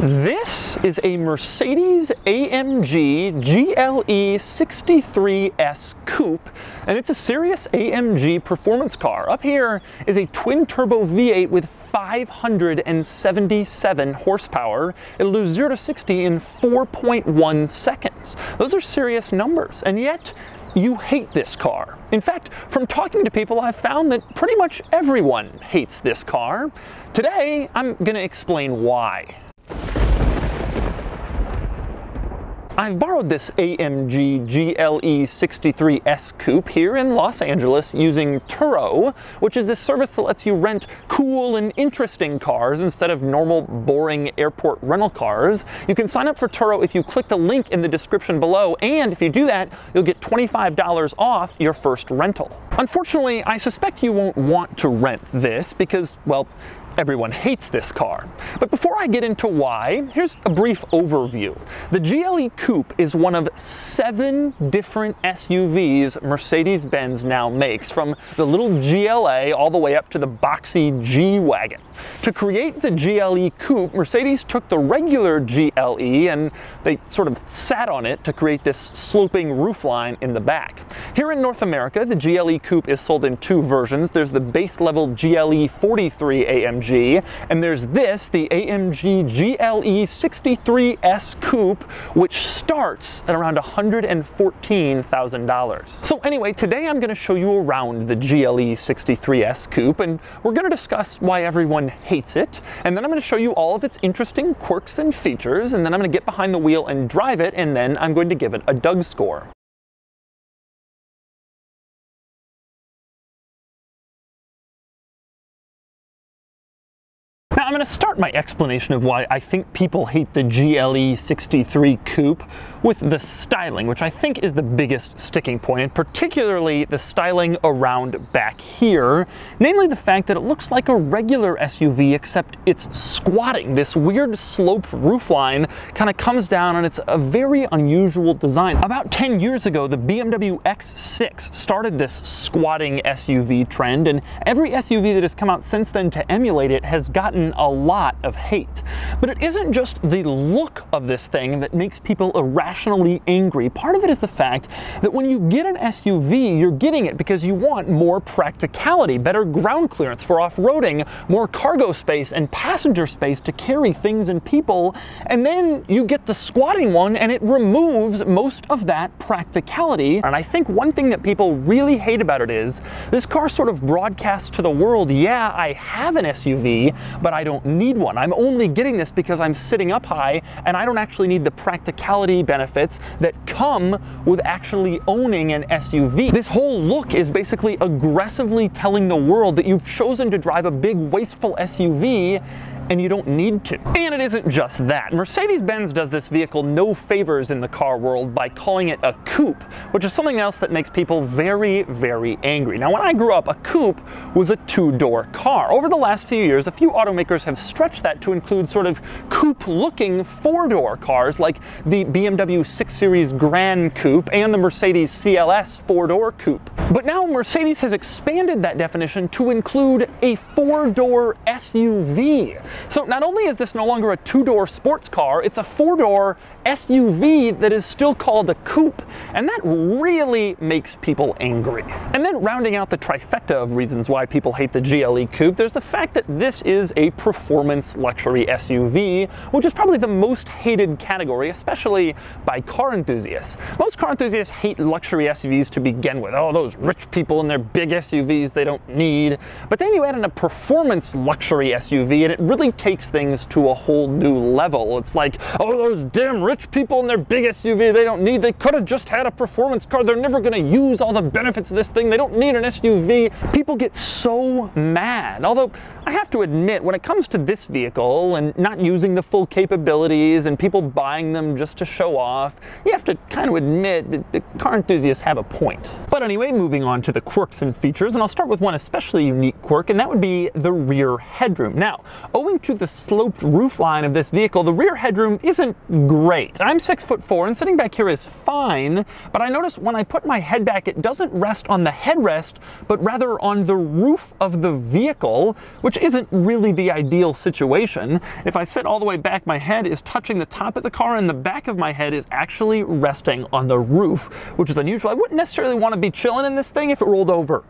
This is a Mercedes-AMG GLE63 Coupe, and it's a serious AMG performance car. Up here is a twin-turbo V8 with 577 horsepower. It'll do 0 to 60 in 4.1 seconds. Those are serious numbers, and yet you hate this car. In fact, from talking to people, I've found that pretty much everyone hates this car. Today, I'm going to explain why. I've borrowed this AMG GLE63 Coupe here in Los Angeles using Turo, which is this service that lets you rent cool and interesting cars instead of normal, boring airport rental cars. You can sign up for Turo if you click the link in the description below, and if you do that, you'll get $25 off your first rental. Unfortunately, I suspect you won't want to rent this because, well, everyone hates this car. But before I get into why, here's a brief overview. The GLE Coupe is one of 7 different SUVs Mercedes-Benz now makes, from the little GLA all the way up to the boxy G-Wagon. To create the GLE Coupe, Mercedes took the regular GLE and they sort of sat on it to create this sloping roofline in the back. Here in North America, the GLE Coupe is sold in 2 versions. There's the base level GLE63 AMG, and there's this, the AMG GLE63 Coupe, which starts at around $114,000. So anyway, today I'm going to show you around the GLE63 Coupe, and we're going to discuss why everyone hates it, and then I'm going to show you all of its interesting quirks and features, and then I'm going to get behind the wheel and drive it, and then I'm going to give it a Ded Score. Now, I'm going to start my explanation of why I think people hate the GLE63 Coupe with the styling, which I think is the biggest sticking point, and particularly the styling around back here, namely the fact that it looks like a regular SUV except it's squatting. This weird sloped roofline kind of comes down, and it's a very unusual design. About 10 years ago, the BMW X6 started this squatting SUV trend, and every SUV that has come out since then to emulate it has gotten a lot of hate. But it isn't just the look of this thing that makes people irrationally angry. Part of it is the fact that when you get an SUV, you're getting it because you want more practicality, better ground clearance for off-roading, more cargo space and passenger space to carry things and people, and then you get the squatting one and it removes most of that practicality. And I think one thing that people really hate about it is this car sort of broadcasts to the world, yeah, I have an SUV, but I don't need one. I'm only getting this because I'm sitting up high and I don't actually need the practicality benefits that come with actually owning an SUV. This whole look is basically aggressively telling the world that you've chosen to drive a big, wasteful SUV and you don't need to. And it isn't just that. Mercedes-Benz does this vehicle no favors in the car world by calling it a coupe, which is something else that makes people very, very angry. Now, when I grew up, a coupe was a 2-door car. Over the last few years, a few automakers have stretched that to include sort of coupe-looking 4-door cars like the BMW 6 Series Gran Coupe and the Mercedes CLS 4-door coupe. But now Mercedes has expanded that definition to include a 4-door SUV. So not only is this no longer a 2-door sports car, it's a 4-door SUV that is still called a coupe, and that really makes people angry. And then rounding out the trifecta of reasons why people hate the GLE Coupe, there's the fact that this is a performance luxury SUV, which is probably the most hated category, especially by car enthusiasts. Most car enthusiasts hate luxury SUVs to begin with. Oh, those rich people in their big SUVs they don't need. But then you add in a performance luxury SUV, and it really takes things to a whole new level. It's like, oh, those damn rich people in their big SUV they don't need. They could have just had a performance car. They're never going to use all the benefits of this thing. They don't need an SUV. People get so mad. Although I have to admit, when it comes to this vehicle and not using the full capabilities and people buying them just to show off, you have to kind of admit that the car enthusiasts have a point. But anyway, moving on to the quirks and features, and I'll start with one especially unique quirk, and that would be the rear headroom. Now, owing owing to the sloped roofline of this vehicle, the rear headroom isn't great. I'm 6'4" and sitting back here is fine, but I notice when I put my head back, it doesn't rest on the headrest, but rather on the roof of the vehicle, which isn't really the ideal situation. If I sit all the way back, my head is touching the top of the car and the back of my head is actually resting on the roof, which is unusual. I wouldn't necessarily want to be chilling in this thing if it rolled over.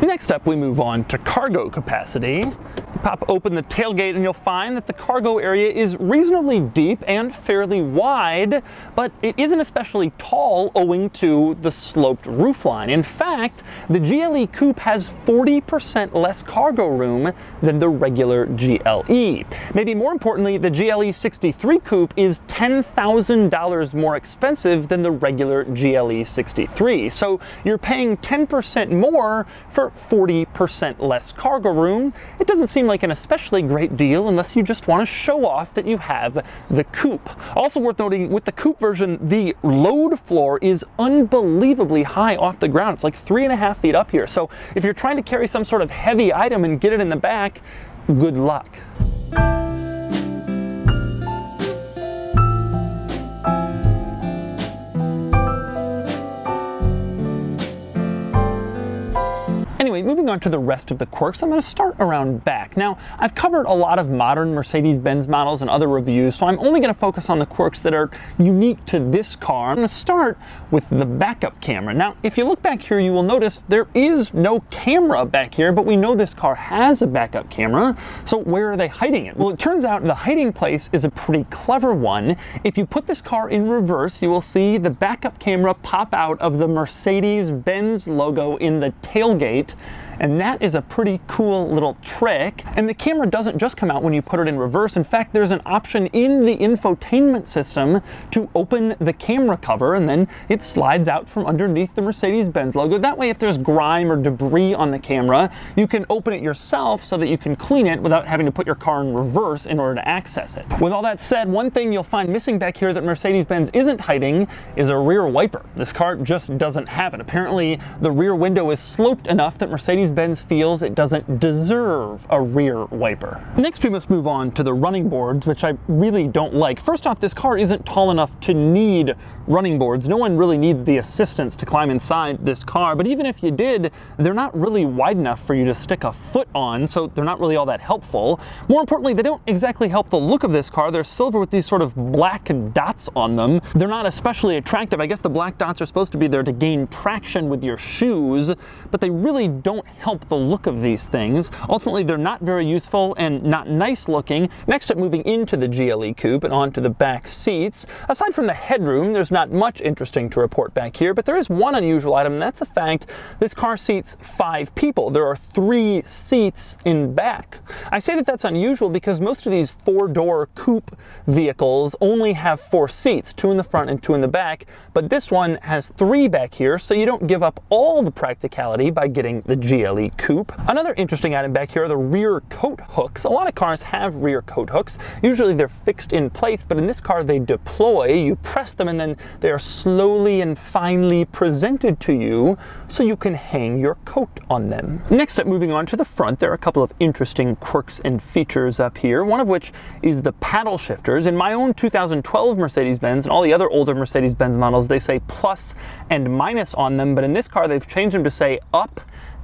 Next up, we move on to cargo capacity. You pop open the tailgate and you'll find that the cargo area is reasonably deep and fairly wide, but it isn't especially tall owing to the sloped roofline. In fact, the GLE Coupe has 40% less cargo room than the regular GLE. Maybe more importantly, the GLE63 Coupe is $10,000 more expensive than the regular GLE63. So you're paying 10% more for 40% less cargo room. It doesn't seem like an especially great deal unless you just want to show off that you have the coupe. Also worth noting, with the coupe version, the load floor is unbelievably high off the ground. It's like 3.5 feet up here. So if you're trying to carry some sort of heavy item and get it in the back, good luck. Anyway, moving on to the rest of the quirks, I'm going to start around back. Now, I've covered a lot of modern Mercedes-Benz models and other reviews, so I'm only going to focus on the quirks that are unique to this car. I'm going to start with the backup camera. Now, if you look back here, you will notice there is no camera back here, but we know this car has a backup camera, so where are they hiding it? Well, it turns out the hiding place is a pretty clever one. If you put this car in reverse, you will see the backup camera pop out of the Mercedes-Benz logo in the tailgate. And that is a pretty cool little trick. And the camera doesn't just come out when you put it in reverse. In fact, there's an option in the infotainment system to open the camera cover, and then it slides out from underneath the Mercedes-Benz logo. That way, if there's grime or debris on the camera, you can open it yourself so that you can clean it without having to put your car in reverse in order to access it. With all that said, one thing you'll find missing back here that Mercedes-Benz isn't hiding is a rear wiper. This car just doesn't have it. Apparently, the rear window is sloped enough that Mercedes-Benz feels it doesn't deserve a rear wiper. Next, we must move on to the running boards, which I really don't like. First off, this car isn't tall enough to need running boards. No one really needs the assistance to climb inside this car, but even if you did, they're not really wide enough for you to stick a foot on, so they're not really all that helpful. More importantly, they don't exactly help the look of this car. They're silver with these sort of black dots on them. They're not especially attractive. I guess the black dots are supposed to be there to gain traction with your shoes, but they really don't help the look of these things. Ultimately, they're not very useful and not nice looking. Next up, moving into the GLE Coupe and onto the back seats. Aside from the headroom, there's not much interesting to report back here, but there is one unusual item, and that's the fact this car seats 5 people. There are 3 seats in back. I say that that's unusual because most of these 4-door coupe vehicles only have 4 seats, 2 in the front and 2 in the back, but this one has 3 back here, so you don't give up all the practicality by getting the GLE Coupe. Another interesting item back here are the rear coat hooks. A lot of cars have rear coat hooks. Usually they're fixed in place, but in this car they deploy. You press them and then they are slowly and finely presented to you so you can hang your coat on them. Next up, moving on to the front, there are a couple of interesting quirks and features up here, one of which is the paddle shifters. In my own 2012 Mercedes-Benz and all the other older Mercedes-Benz models, they say plus and minus on them, but in this car they've changed them to say up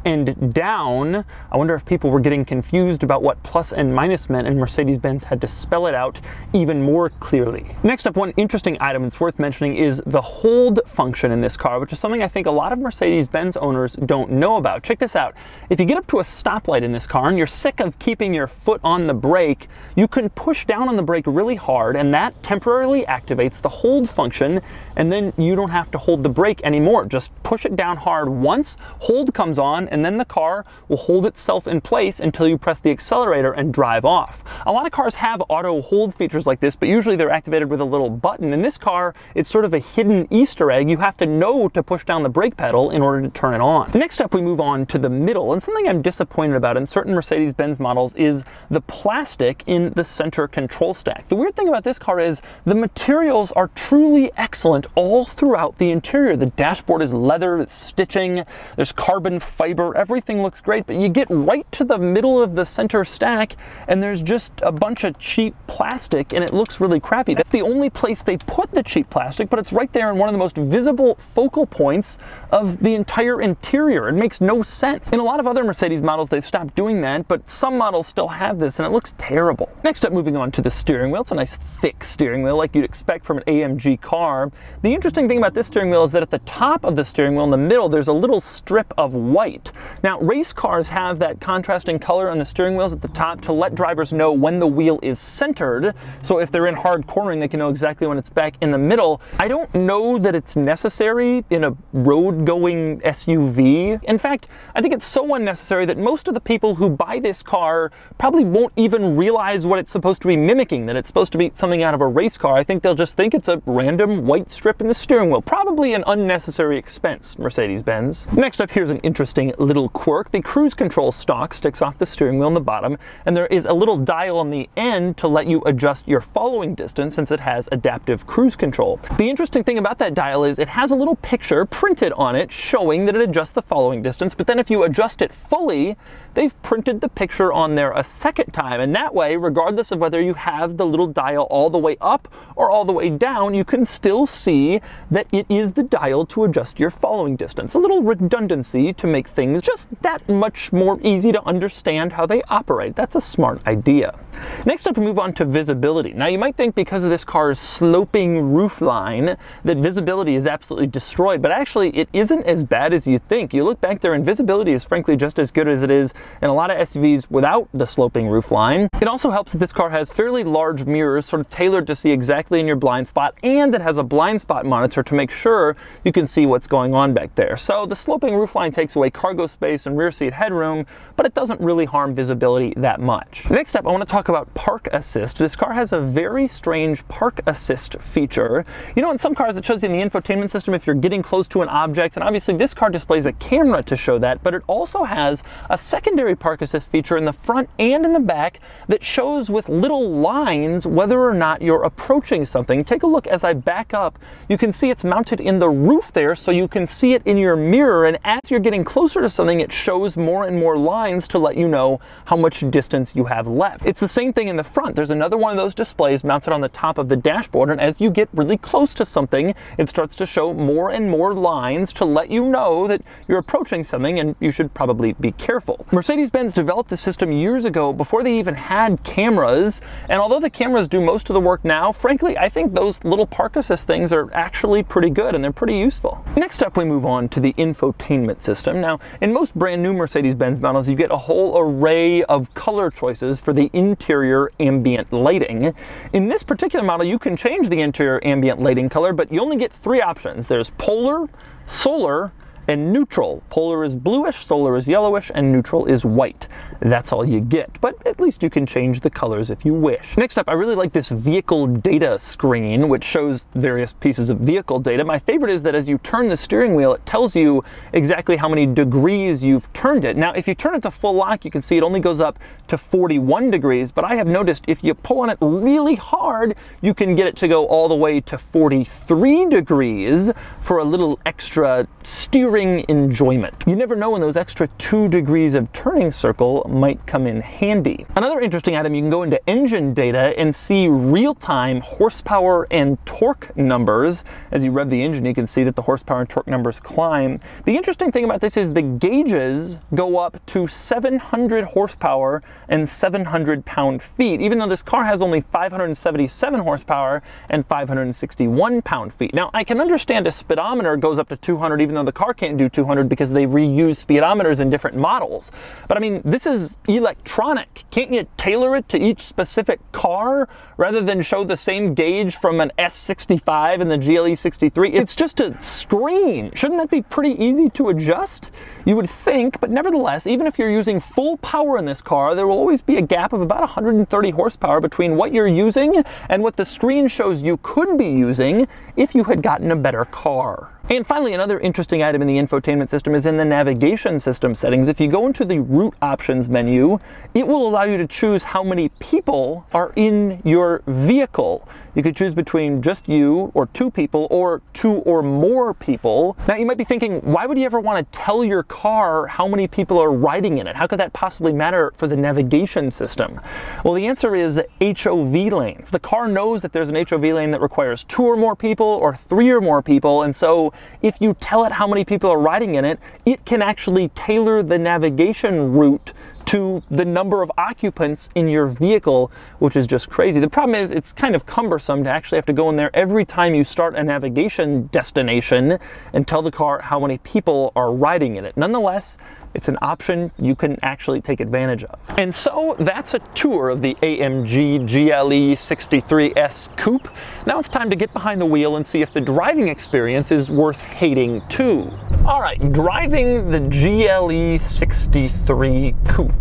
and down. I wonder if people were getting confused about what plus and minus meant, and Mercedes-Benz had to spell it out even more clearly. Next up, one interesting item that's worth mentioning is the hold function in this car, which is something I think a lot of Mercedes-Benz owners don't know about. Check this out. If you get up to a stoplight in this car and you're sick of keeping your foot on the brake, you can push down on the brake really hard, and that temporarily activates the hold function, and then you don't have to hold the brake anymore. Just push it down hard once, hold comes on, and then the car will hold itself in place until you press the accelerator and drive off. A lot of cars have auto hold features like this, but usually they're activated with a little button. In this car, it's sort of a hidden Easter egg. You have to know to push down the brake pedal in order to turn it on. Next up, we move on to the middle, and something I'm disappointed about in certain Mercedes-Benz models is the plastic in the center control stack. The weird thing about this car is the materials are truly excellent all throughout the interior. The dashboard is leather, it's stitching, there's carbon fiber over, everything looks great, but you get right to the middle of the center stack and there's just a bunch of cheap plastic and it looks really crappy. That's the only place they put the cheap plastic, but it's right there in one of the most visible focal points of the entire interior. It makes no sense. In a lot of other Mercedes models, they've stopped doing that, but some models still have this and it looks terrible. Next up, moving on to the steering wheel. It's a nice thick steering wheel like you'd expect from an AMG car. The interesting thing about this steering wheel is that at the top of the steering wheel in the middle, there's a little strip of white. Now, race cars have that contrasting color on the steering wheels at the top to let drivers know when the wheel is centered. So if they're in hard cornering, they can know exactly when it's back in the middle. I don't know that it's necessary in a road-going SUV. In fact, I think it's so unnecessary that most of the people who buy this car probably won't even realize what it's supposed to be mimicking, that it's supposed to be something out of a race car. I think they'll just think it's a random white strip in the steering wheel. Probably an unnecessary expense, Mercedes-Benz. Next up, here's an interesting little quirk. The cruise control stalk sticks off the steering wheel in the bottom, and there is a little dial on the end to let you adjust your following distance since it has adaptive cruise control. The interesting thing about that dial is it has a little picture printed on it showing that it adjusts the following distance, but then if you adjust it fully, they've printed the picture on there a second time, and that way, regardless of whether you have the little dial all the way up or all the way down, you can still see that it is the dial to adjust your following distance. A little redundancy to make things just that much more easy to understand how they operate. That's a smart idea. Next up, we move on to visibility. Now, you might think because of this car's sloping roofline that visibility is absolutely destroyed, but actually it isn't as bad as you think. You look back there and visibility is frankly just as good as it is in a lot of SUVs without the sloping roofline. It also helps that this car has fairly large mirrors, sort of tailored to see exactly in your blind spot, and it has a blind spot monitor to make sure you can see what's going on back there. So the sloping roofline takes away cargo space and rear seat headroom, but it doesn't really harm visibility that much. Next up, I want to talk about park assist. This car has a very strange park assist feature. You know, in some cars it shows you in the infotainment system if you're getting close to an object, and obviously this car displays a camera to show that, but it also has a secondary park assist feature in the front and in the back that shows with little lines whether or not you're approaching something. Take a look as I back up. You can see it's mounted in the roof there, so you can see it in your mirror, and as you're getting closer to something, it shows more and more lines to let you know how much distance you have left. It's the same thing in the front. There's another one of those displays mounted on the top of the dashboard, and as you get really close to something, it starts to show more and more lines to let you know that you're approaching something and you should probably be careful. Mercedes-Benz developed the system years ago before they even had cameras, and although the cameras do most of the work now, frankly, I think those little park assist things are actually pretty good and they're pretty useful. Next up, we move on to the infotainment system. Now, in most brand new Mercedes-Benz models, you get a whole array of color choices for the interior ambient lighting. In this particular model, you can change the interior ambient lighting color, but you only get 3 options. There's polar, solar, and neutral. Polar is bluish, solar is yellowish, and neutral is white. That's all you get, but at least you can change the colors if you wish. Next up, I really like this vehicle data screen, which shows various pieces of vehicle data. My favorite is that as you turn the steering wheel, it tells you exactly how many degrees you've turned it. Now, if you turn it to full lock, you can see it only goes up to 41 degrees, but I have noticed if you pull on it really hard, you can get it to go all the way to 43 degrees for a little extra steering enjoyment. You never know when those extra 2 degrees of turning circle might come in handy. Another interesting item, you can go into engine data and see real-time horsepower and torque numbers. As you rev the engine, you can see that the horsepower and torque numbers climb. The interesting thing about this is the gauges go up to 700 horsepower and 700 pound-feet, even though this car has only 577 horsepower and 561 pound-feet. Now, I can understand a speedometer goes up to 200, even though the car can't do 200 because they reuse speedometers in different models. But I mean, this is electronic. Can't you tailor it to each specific car rather than show the same gauge from an S65 and the GLE63? It's just a screen. Shouldn't that be pretty easy to adjust? You would think, but nevertheless, even if you're using full power in this car, there will always be a gap of about 130 horsepower between what you're using and what the screen shows you could be using if you had gotten a better car. And finally, another interesting item in the infotainment system is in the navigation system settings. If you go into the route options menu, it will allow you to choose how many people are in your vehicle. You could choose between just you, or 2 people, or 2 or more people. Now you might be thinking, why would you ever want to tell your car how many people are riding in it? How could that possibly matter for the navigation system? Well, the answer is HOV lanes. The car knows that there's an HOV lane that requires 2 or more people or 3 or more people, and so if you tell it how many people are riding in it, it can actually tailor the navigation route to the number of occupants in your vehicle, which is just crazy. The problem is it's kind of cumbersome to actually have to go in there every time you start a navigation destination and tell the car how many people are riding in it. Nonetheless, it's an option you can actually take advantage of. And so that's a tour of the AMG GLE63 Coupe. Now it's time to get behind the wheel and see if the driving experience is worth hating too. All right, driving the GLE63 Coupe.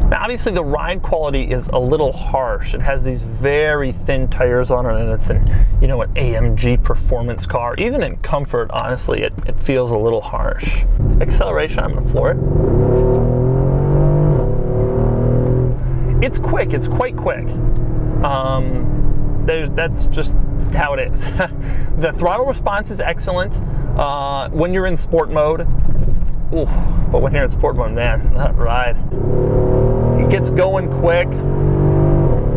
Now obviously the ride quality is a little harsh. It has these very thin tires on it, and it's an AMG performance car. Even in comfort, honestly, it feels a little harsh. Acceleration, I'm gonna floor it. It's quick, it's quite quick. That's just how it is. The throttle response is excellent when you're in sport mode. Oof, but when you're in sport mode, man, that ride. It gets going quick.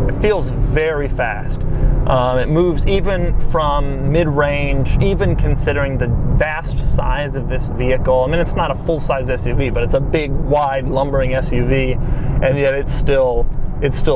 It feels very fast. It moves even from mid-range, even considering the vast size of this vehicle. I mean, it's not a full-size SUV, but it's a big, wide, lumbering SUV, and yet it still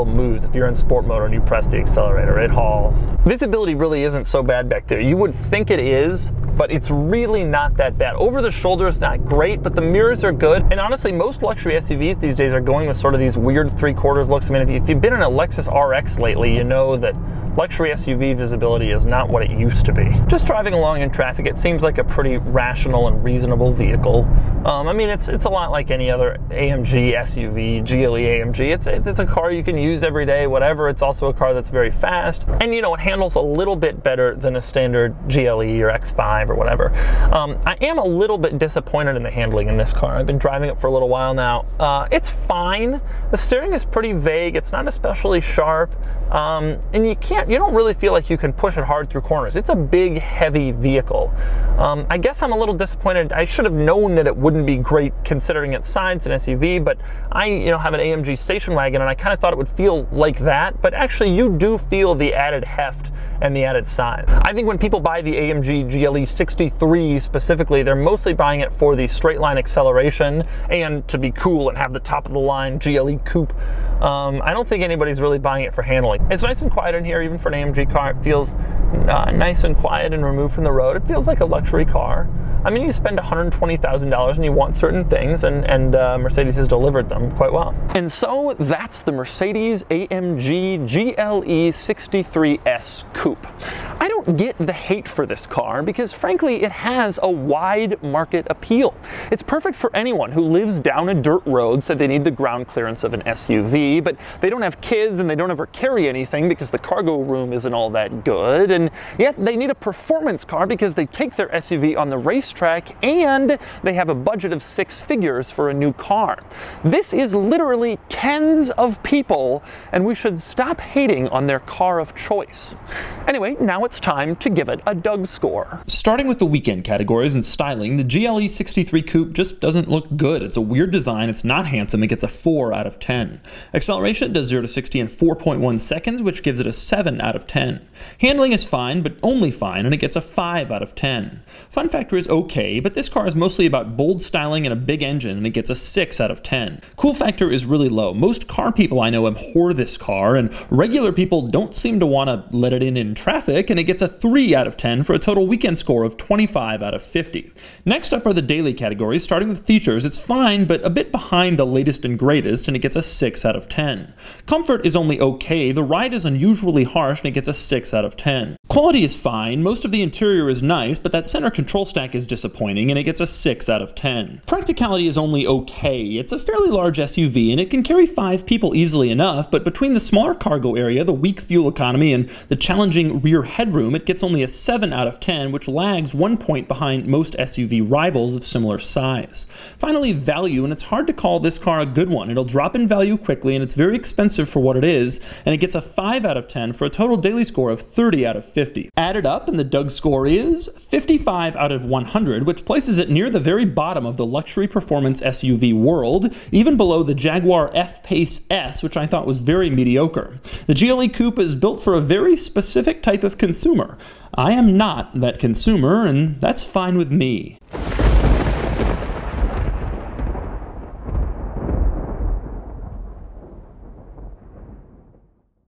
moves. If you're in sport mode and you press the accelerator, it hauls. Visibility really isn't so bad back there. You would think it is, but it's really not that bad. Over the shoulder is not great, but the mirrors are good. And honestly, most luxury SUVs these days are going with sort of these weird 3/4 looks. I mean, if you've been in a Lexus RX lately, you know that luxury SUV visibility is not what it used to be. Just driving along in traffic, it seems like a pretty rational and reasonable vehicle. I mean, it's a lot like any other AMG SUV, GLE AMG. It's a car you can use every day, whatever. It's also a car that's very fast, and it handles a little bit better than a standard GLE or X5 or whatever. I am a little bit disappointed in the handling in this car. I've been driving it for a little while now. It's fine. The steering is pretty vague. It's not especially sharp, and you don't really feel like you can push it hard through corners. It's a big, heavy vehicle. I guess I'm a little disappointed. I should have known that it wouldn't be great considering its size, an SUV, but I have an AMG station wagon, and I kind of thought it would feel like that, but actually you do feel the added heft and the added size. I think when people buy the AMG GLE63 specifically, they're mostly buying it for the straight line acceleration and to be cool and have the top of the line GLE Coupe. I don't think anybody's really buying it for handling. It's nice and quiet in here, even for an AMG car. It feels nice and quiet and removed from the road. It feels like a luxury car. I mean, you spend $120,000 and you want certain things, and Mercedes has delivered them quite well. And so that's the Mercedes-AMG GLE63 Coupe. I don't get the hate for this car because, frankly, it has a wide market appeal. It's perfect for anyone who lives down a dirt road, so they need the ground clearance of an SUV, but they don't have kids and they don't ever carry anything because the cargo room isn't all that good, and yet they need a performance car because they take their SUV on the racetrack and they have a budget of 6 figures for a new car. This is literally tens of people, and we should stop hating on their car of choice. Anyway, now it's time to give it a Ded Score. Starting with the weekend categories and styling, the GLE63 Coupe just doesn't look good. It's a weird design, it's not handsome, it gets a 4 out of 10. Acceleration does 0 to 60 in 4.1 seconds, which gives it a 7 out of 10. Handling is fine, but only fine, and it gets a 5 out of 10. Fun factor is okay, but this car is mostly about bold styling and a big engine, and it gets a 6 out of 10. Cool factor is really low. Most car people I know abhor this car, and regular people don't seem to want to let it in traffic, and it gets a 3 out of 10 for a total weekend score of 25 out of 50. Next up are the daily categories. Starting with features, it's fine, but a bit behind the latest and greatest, and it gets a 6 out of 10. Comfort is only okay, the ride is unusually harsh, and it gets a 6 out of 10. Quality is fine, most of the interior is nice, but that center control stack is disappointing, and it gets a 6 out of 10. Practicality is only okay. It's a fairly large SUV, and it can carry 5 people easily enough, but between the smaller cargo area, the weak fuel economy, and the challenging rear headroom, Headroom, it gets only a 7 out of 10, which lags 1 point behind most SUV rivals of similar size. Finally, value, and it's hard to call this car a good one. It'll drop in value quickly, and it's very expensive for what it is, and it gets a 5 out of 10 for a total daily score of 30 out of 50. Added up, and the Ded Score is 55 out of 100, which places it near the very bottom of the luxury performance SUV world, even below the Jaguar F-Pace S, which I thought was very mediocre. The GLE Coupe is built for a very specific type of consumer. I am not that consumer, and that's fine with me.